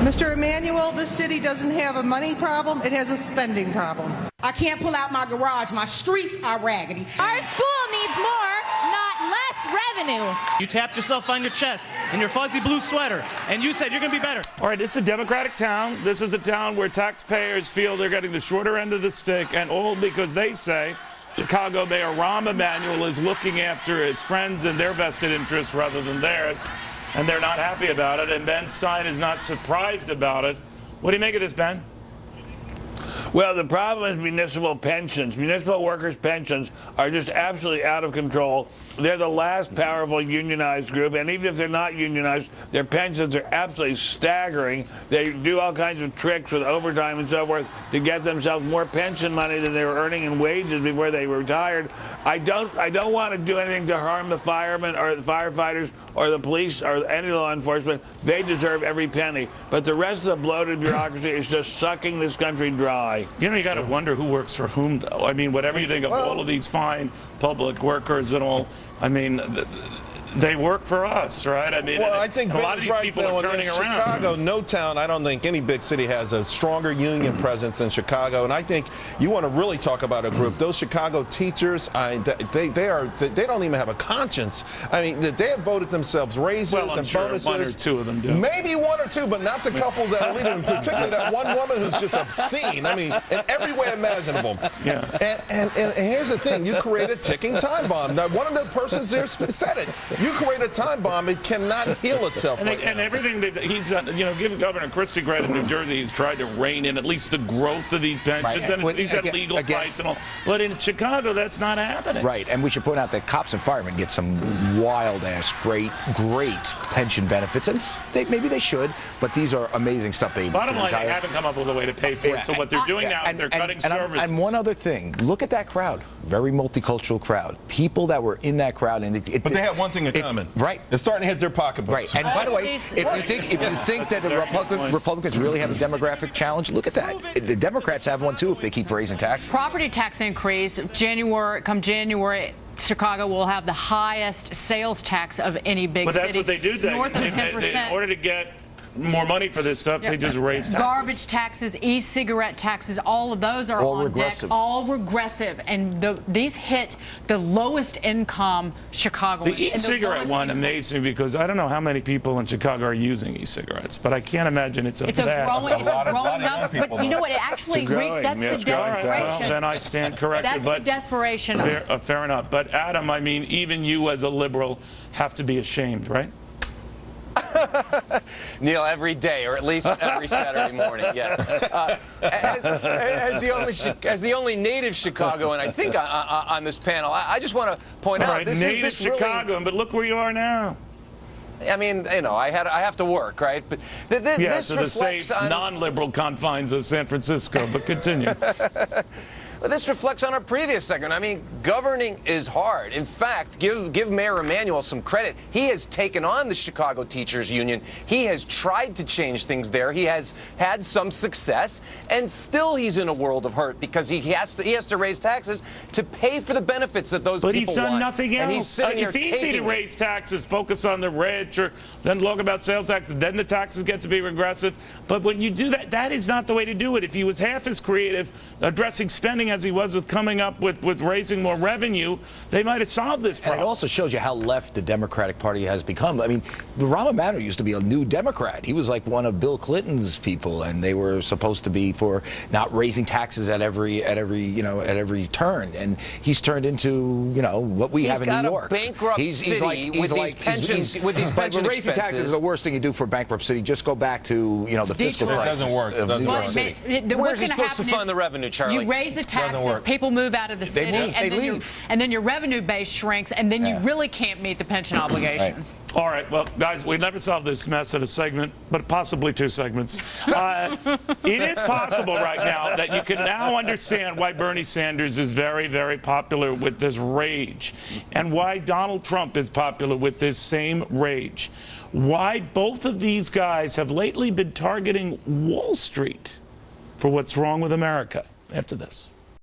Mr. Emanuel, this city doesn't have a money problem, it has a spending problem. I can't pull out my garage. My streets are raggedy. Our school needs more, not less revenue. You tapped yourself on your chest in your fuzzy blue sweater, and you said you're going to be better. All right, this is a Democratic town. This is a town where taxpayers feel they're getting the shorter end of the stick, and all because they say Chicago Mayor Rahm Emanuel is looking after his friends and their vested interests rather than theirs, and they're not happy about it, and Ben Stein is not surprised about it. What do you make of this, Ben? Well, the problem is municipal pensions. Municipal workers' pensions are just absolutely out of control. They're the last powerful unionized group, and even if they're not unionized, their pensions are absolutely staggering. They do all kinds of tricks with overtime and so forth to get themselves more pension money than they were earning in wages before they were retired. I don't want to do anything to harm the firemen or the firefighters or the police or any law enforcement. They deserve every penny. But the rest of the bloated bureaucracy is just sucking this country dry. You know, you got to wonder who works for whom, though. I mean, whatever you think of all of these fine public workers and all, I mean, they work for us, right? I mean, well, I think a lot of these right, people though, are turning around. Chicago, no town, I don't think any big city has a stronger union presence than Chicago. And I think you want to really talk about a group. Those Chicago teachers, they don't even have a conscience. I mean, they have voted themselves raises and bonuses. One or two of them do. Maybe one or two, but not the couple that are leading, particularly that one woman who's just obscene. I mean, in every way imaginable. Yeah. And here's the thing: you create a ticking time bomb. Now, one of the persons there said it. You create a time bomb, it cannot heal itself. And everything that he's done, you know, give Governor Christie credit in New Jersey, he's tried to rein in at least the growth of these pensions, and he's had legal fights and all. But in Chicago, that's not happening. Right, and we should point out that cops and firemen get some wild-ass, great pension benefits, and maybe they should, but these are amazing stuff. Bottom line, they haven't come up with a way to pay for it, so what they're doing now is they're cutting services. And one other thing, look at that crowd. Very multicultural crowd. People that were in that crowd, and but they have one thing in common. Right. They're starting to hit their pocketbooks. Right. And by the way, if you think that the Republicans really have a demographic challenge, look at that. The Democrats have one too if they keep raising taxes. Property tax increase, come January, Chicago will have the highest sales tax of any big city. But that's what they do. North of 10%. In order to get more money for this stuff, they just raise taxes. Garbage taxes, e-cigarette taxes, all of those are all on regressive. deck. All regressive. And these hit the lowest income Chicagoans. The e-cigarette one amazed me because I don't know how many people in Chicago are using e-cigarettes, but I can't imagine it's a growing number. But you know what? It actually that's the desperation. Well, then I stand corrected. That's the desperation. Fair enough. But Adam, I mean, even you as a liberal have to be ashamed, right? Neil, every day, or at least every Saturday morning, yes. As the only native Chicagoan, I think, on this panel, I just want to point out, native Chicagoan, but look where you are now. I mean, you know, I have to work, right? But this to the safe, non-liberal confines of San Francisco. But continue. Well, this reflects on our previous segment. I mean, governing is hard. In fact, give Mayor Emanuel some credit. He has taken on the Chicago Teachers Union. He has tried to change things there. He has had some success, and still he's in a world of hurt because he has to raise taxes to pay for the benefits that those people want. But he's done nothing else. And he's sitting it's easy to raise taxes, focus on the rich, or then talk about sales tax, and then the taxes get to be regressive. But when you do that, that is not the way to do it. If he was half as creative addressing spending as he was with coming up with raising more revenue, they might have solved this problem. And it also shows you how left the Democratic Party has become. I mean, Rahm Emanuel used to be a new Democrat. He was like one of Bill Clinton's people, and they were supposed to be for not raising taxes at every turn. And he's turned into, you know, what we have in New York. He's got a bankrupt city with these pension But raising taxes is the worst thing you do for a bankrupt city. Just go back to, you know, the fiscal crisis. It doesn't work. It doesn't work. Where's he supposed to fund the revenue, Charlie? You raise the taxes, people move out of the city, and then your revenue base shrinks, and then you really can't meet the pension obligations. Right. All right, well, guys, we never solved this mess in a segment, but possibly two segments. It is possible right now that you can now understand why Bernie Sanders is very, very popular with this rage, and why Donald Trump is popular with this same rage. Why both of these guys have lately been targeting Wall Street for what's wrong with America. After this.